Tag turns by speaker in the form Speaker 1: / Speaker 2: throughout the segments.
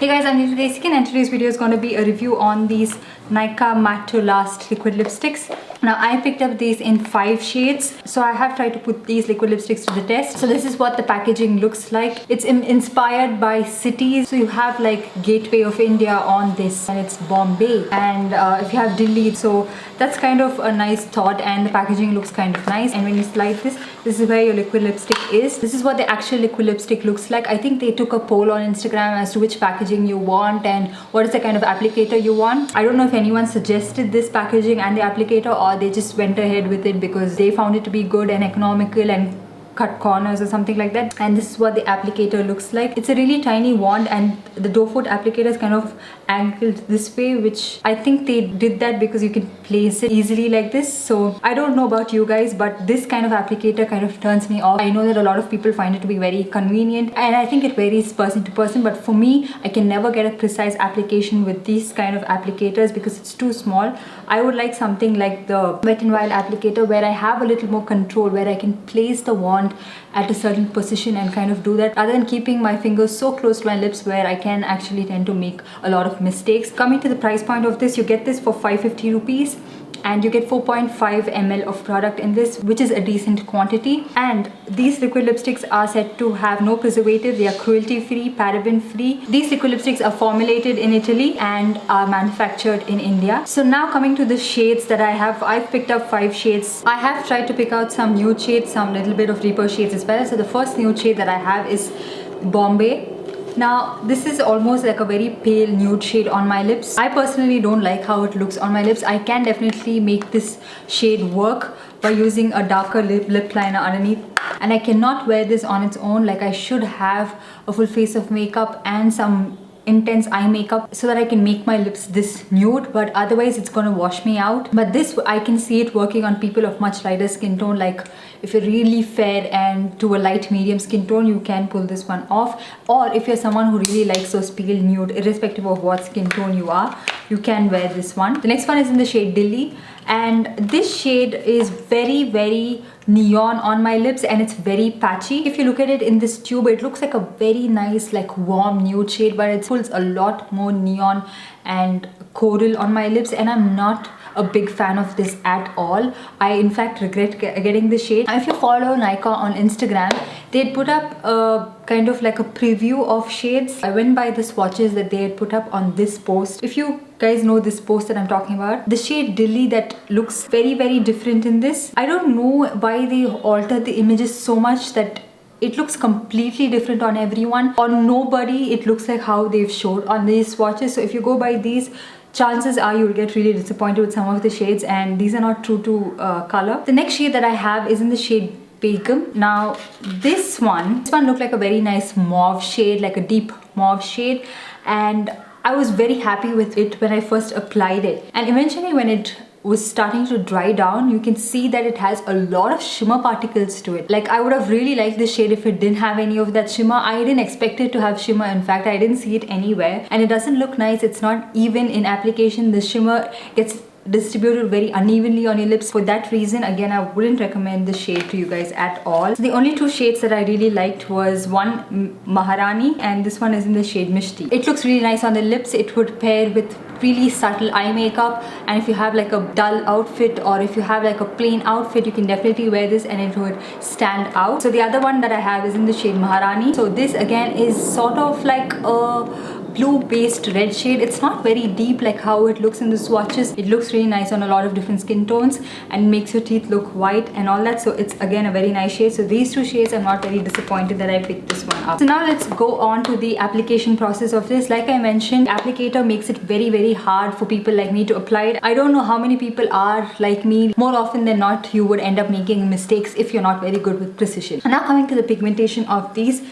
Speaker 1: Hey guys, I'm Desikan and today's video is going to be a review on these Nykaa Matte to Last liquid lipsticks. Now I picked up these in 5 shades, so I have tried to put these liquid lipsticks to the test. So this is what the packaging looks like. It's inspired by cities. So you have like Gateway of India on this, and it's Bombay, and if you have Dilli, so that's kind of a nice thought, and the packaging looks kind of nice. And when you slide this is where your liquid lipstick is. This is what the actual liquid lipstick looks like. I think they took a poll on Instagram as to which packaging you want and what is the kind of applicator you want. I don't know if anyone suggested this packaging and the applicator, or they just went ahead with it because they found it to be good and economical and cut corners or something like that. And this is what the applicator looks like. It's a really tiny wand, and the doe foot applicator is kind of angled this way, which I think they did that because you can place it easily like this. So I don't know about you guys, but this kind of applicator kind of turns me off. I know that a lot of people find it to be very convenient, and I think it varies person to person, but for me, I can never get a precise application with these kind of applicators because it's too small. I would like something like the Wet n Wild applicator where I have a little more control, where I can place the wand at a certain position and kind of do that, rather than keeping my fingers so close to my lips where I can actually tend to make a lot of mistakes. Coming to the price point of this, you get this for 550 rupees. And you get 4.5 ml of product in this, which is a decent quantity. And these liquid lipsticks are said to have no preservative. They are cruelty free, paraben free. These liquid lipsticks are formulated in Italy and are manufactured in India. So now coming to the shades that I have, I've picked up 5 shades. I have tried to pick out some nude shades, some little bit of deeper shades as well. So the first nude shade that I have is Bombay. Now this is almost like a very pale nude shade on my lips. I personally don't like how it looks on my lips. I can definitely make this shade work by using a darker lip liner underneath, and I cannot wear this on its own. Like, I should have a full face of makeup and some intense eye makeup so that I can make my lips this nude, but otherwise it's gonna wash me out. But this, I can see it working on people of much lighter skin tone. Like, if you're really fair and to a light medium skin tone, you can pull this one off. Or if you're someone who really likes those pale nude, irrespective of what skin tone you are, you can wear this one. The next one is in the shade Dilli, and this shade is very neon on my lips, and it's very patchy. If you look at it in this tube, it looks like a very nice, like, warm nude shade, but it pulls a lot more neon and coral on my lips, and I'm not a big fan of this at all. I in fact regret getting this shade. If you follow Nykaa on Instagram, they put up a kind of like a preview of shades. I went by the swatches that they had put up on this post. If you guys know this post that I'm talking about, the shade Dilli that looks very different in this, I don't know why they altered the images so much that it looks completely different on everyone. On nobody it looks like how they've showed on these swatches. So if you go by these, chances are you'll get really disappointed with some of the shades, and these are not true to color. The next shade that I have is in the shade Begum. Now this one looked like a very nice mauve shade, like a deep mauve shade, and I was very happy with it when I first applied it. And eventually when it was starting to dry down, you can see that it has a lot of shimmer particles to it. Like, I would have really liked this shade if it didn't have any of that shimmer. I didn't expect it to have shimmer. In fact, I didn't see it anywhere, and it doesn't look nice. It's not even in application. The shimmer gets distributed very unevenly on your lips. For that reason, again, I wouldn't recommend this shade to you guys at all. So the only 2 shades that I really liked was one Maharani, and this one is in the shade Mishti. It looks really nice on the lips. It would pair with really subtle eye makeup, and if you have like a dull outfit, or if you have like a plain outfit, you can definitely wear this and it would stand out. So the other one that I have is in the shade Maharani. So this again is sort of like a blue based red shade. It's not very deep like how it looks in the swatches. It looks really nice on a lot of different skin tones and makes your teeth look white and all that. So it's again a very nice shade. So these 2 shades, I'm not very disappointed that I picked this one up. So now let's go on to the application process of this. Like I mentioned, the applicator makes it very hard for people like me to apply it. I don't know how many people are like me. More often than not, you would end up making mistakes if you're not very good with precision. And now coming to the pigmentation of these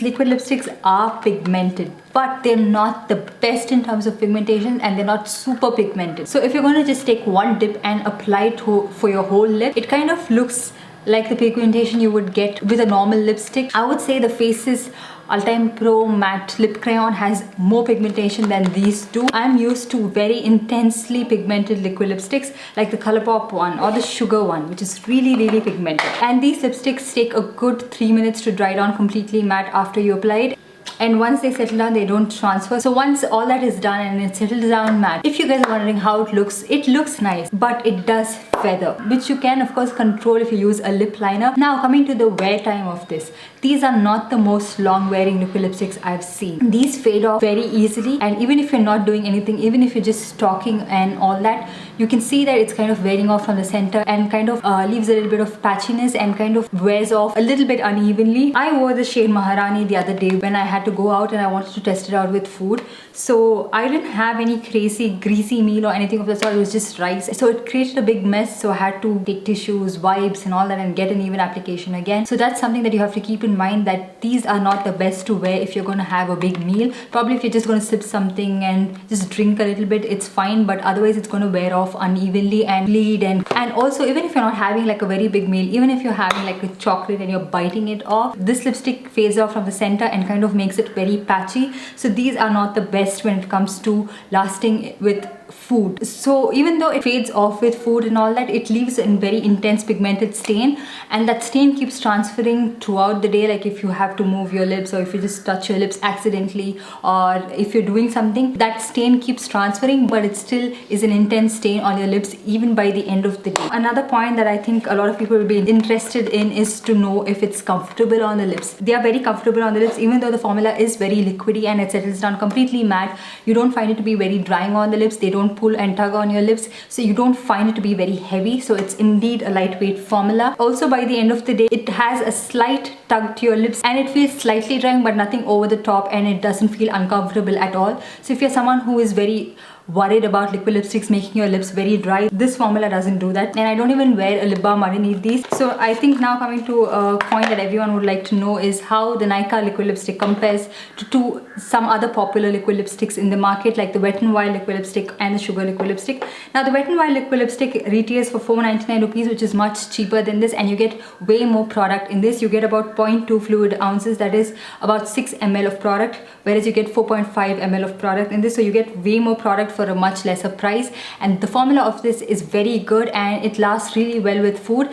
Speaker 1: liquid lipsticks are pigmented, but they're not the best in terms of pigmentation, and they're not super pigmented. So if you're going to just take one dip and apply it for your whole lip, it kind of looks like the pigmentation you would get with a normal lipstick. I would say the Faces All-Time Pro Matte Lip Crayon has more pigmentation than these two. I'm used to very intensely pigmented liquid lipsticks like the Colourpop one or the Sugar one, which is really pigmented. And these lipsticks take a good 3 minutes to dry down completely matte after you apply it. and once they settle down, they don't transfer. So once all that is done and it settles down matte, if you guys are wondering how it looks nice, but it does feather, which you can of course control if you use a lip liner. Now coming to the wear time of this, these are not the most long wearing liquid lipsticks I've seen. These fade off very easily, and even if you're not doing anything, even if you're just talking and all that, you can see that it's kind of wearing off from the center and kind of leaves a little bit of patchiness and kind of wears off a little bit unevenly. I wore the shade Maharani the other day when I had to go out and I wanted to test it out with food. So I didn't have any crazy greasy meal or anything of the sort, it was just rice. So it created a big mess, so I had to take tissues, wipes and all that and get an even application again. So that's something that you have to keep in mind, that these are not the best to wear if you're going to have a big meal. Probably if you're just going to sip something and just drink a little bit, it's fine, but otherwise it's going to wear off unevenly and bleed. And also, even if you're not having like a very big meal, even if you're having like a chocolate and you're biting it off, this lipstick fades off from the center and kind of makes it very patchy. So these are not the best when it comes to lasting with food. So even though it fades off with food and all that, it leaves a very intense pigmented stain, and that stain keeps transferring throughout the day. Like if you have to move your lips, or if you just touch your lips accidentally, or if you're doing something, that stain keeps transferring, but it still is an intense stain on your lips even by the end of the day. Another point that I think a lot of people will be interested in is to know if it's comfortable on the lips. They are very comfortable on the lips, even though the formula is very liquidy and it settles down completely matte. You don't find it to be very drying on the lips. They don't pull and tug on your lips, so you don't find it to be very heavy. So it's indeed a lightweight formula. Also, by the end of the day, it has a slight tug to your lips and it feels slightly drying, but nothing over the top, and it doesn't feel uncomfortable at all. So if you're someone who is very worried about liquid lipsticks making your lips very dry, this formula doesn't do that. And I don't even wear a lip balm underneath these. So I think now coming to a point that everyone would like to know is how the Nykaa liquid lipstick compares to some other popular liquid lipsticks in the market, like the Wet n Wild liquid lipstick and the Sugar liquid lipstick. Now the Wet n Wild liquid lipstick retails for 499 rupees, which is much cheaper than this, and you get way more product in this. You get about 0.2 fluid ounces, that is about 6 ml of product, whereas you get 4.5 ml of product in this. So you get way more product for a much lesser price, and the formula of this is very good and it lasts really well with food.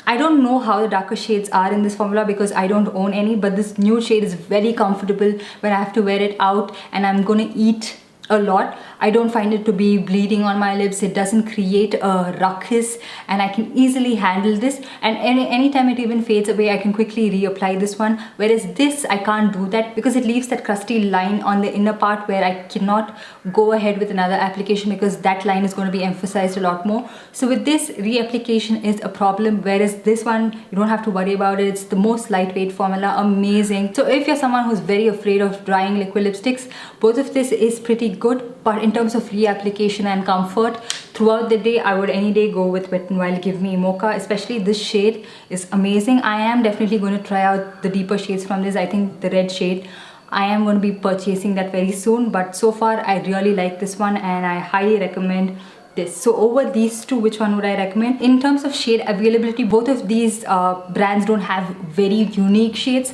Speaker 1: I don't know how the darker shades are in this formula because I don't own any, but this nude shade is very comfortable when I have to wear it out and I'm gonna eat a lot. I don't find it to be bleeding on my lips. It doesn't create a ruckus and I can easily handle this, and anytime it even fades away, I can quickly reapply this one, whereas this I can't do that because it leaves that crusty line on the inner part where I cannot go ahead with another application because that line is going to be emphasized a lot more. So with this, reapplication is a problem, whereas this one you don't have to worry about it. It's the most lightweight formula, amazing. So if you're someone who's very afraid of drying liquid lipsticks, both of this is pretty good, but in terms of reapplication and comfort throughout the day, I would any day go with Wet n Wild Give Me Mocha. Especially this shade is amazing. I am definitely going to try out the deeper shades from this. I think the red shade, I am going to be purchasing that very soon, but so far I really like this one and I highly recommend this. So over these two, which one would I recommend? In terms of shade availability, both of these brands don't have very unique shades,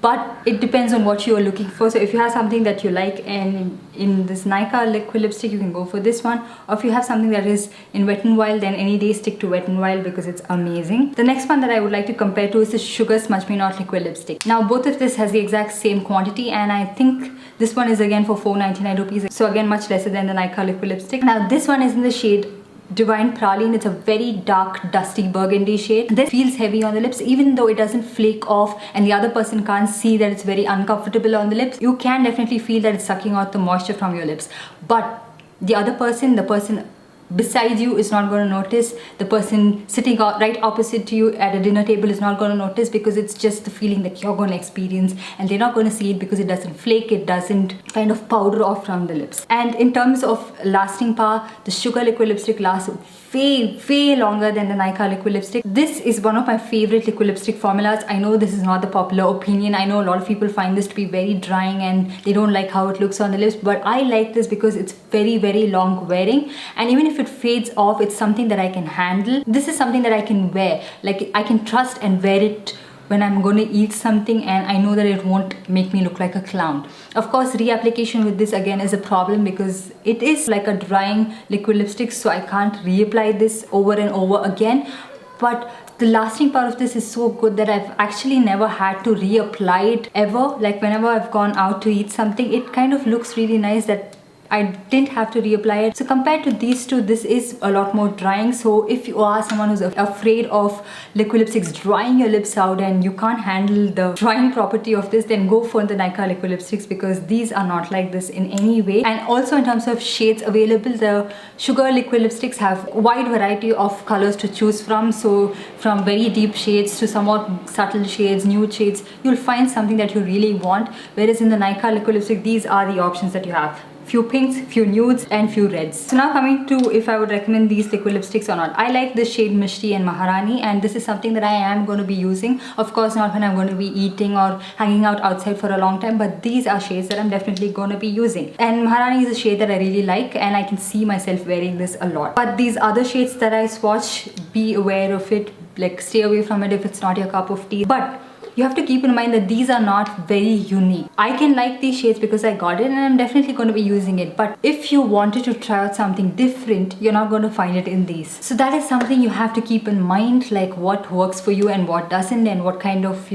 Speaker 1: but it depends on what you are looking for. So if you have something that you like and in this Nykaa liquid lipstick, you can go for this one, or if you have something that is in Wet n Wild, then any day stick to Wet n Wild because it's amazing. The next one that I would like to compare to is the Sugar Smudge Me Not liquid lipstick. Now both of this has the exact same quantity, and I think this one is again for 499 rupees, so again much lesser than the Nykaa liquid lipstick. Now this one is in the shade Divine Praline. It's a very dark dusty burgundy shade. This feels heavy on the lips, even though it doesn't flake off and the other person can't see that it's very uncomfortable on the lips. You can definitely feel that it's sucking out the moisture from your lips, but the other person, the person beside you is not going to notice. The person sitting right opposite to you at a dinner table is not going to notice because it's just the feeling that you're going to experience, and they're not going to see it because it doesn't flake, it doesn't kind of powder off from the lips. And in terms of lasting power, the Sugar liquid lipstick lasts way longer than the Nykaa liquid lipstick. This is one of my favorite liquid lipstick formulas. I know this is not the popular opinion. I know a lot of people find this to be very drying and they don't like how it looks on the lips, but I like this because it's very long wearing, and even if it fades off, it's something that I can handle. This is something that I can wear, like I can trust and wear it when I'm going to eat something, and I know that it won't make me look like a clown. Of course, reapplication with this again is a problem because it is like a drying liquid lipstick, so I can't reapply this over and over again. But the lasting part of this is so good that I've actually never had to reapply it ever. Like whenever I've gone out to eat something, it kind of looks really nice that I didn't have to reapply it. So compared to these two, this is a lot more drying. So if you are someone who's afraid of liquid lipsticks drying your lips out and you can't handle the drying property of this, then go for the Nykaa liquid lipsticks, because these are not like this in any way. And also in terms of shades available, the sugar liquid lipsticks have a wide variety of colors to choose from. So from very deep shades to somewhat subtle shades, nude shades, you'll find something that you really want. Whereas in the Nykaa liquid lipstick, these are the options that you have. Few pinks, few nudes, and few reds. So now coming to if I would recommend these liquid lipsticks or not. I like this shade Mishti and Maharani, and this is something that I am going to be using. Of course not when I'm going to be eating or hanging out outside for a long time, but these are shades that I'm definitely going to be using. And Maharani is a shade that I really like, and I can see myself wearing this a lot. But these other shades that I swatch, be aware of it. Like stay away from it if it's not your cup of tea. But you have to keep in mind that these are not very unique. I can like these shades because I got it and I'm definitely going to be using it. But if you wanted to try out something different, you're not going to find it in these. So that is something you have to keep in mind, like what works for you and what doesn't, and what kind of,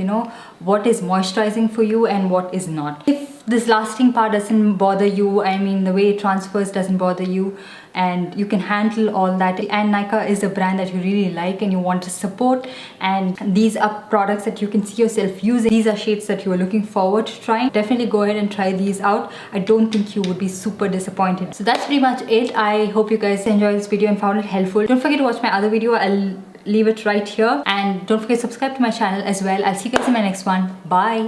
Speaker 1: what is moisturizing for you and what is not. If this lasting part doesn't bother you, I mean the way it transfers doesn't bother you, and you can handle all that, and Nykaa is a brand that you really like and you want to support, and these are products that you can see yourself using, these are shades that you are looking forward to trying, definitely go ahead and try these out. I don't think you would be super disappointed. So that's pretty much it. I hope you guys enjoyed this video and found it helpful. Don't forget to watch my other video. I'll leave it right here, and don't forget to subscribe to my channel as well. I'll see you guys in my next one. Bye.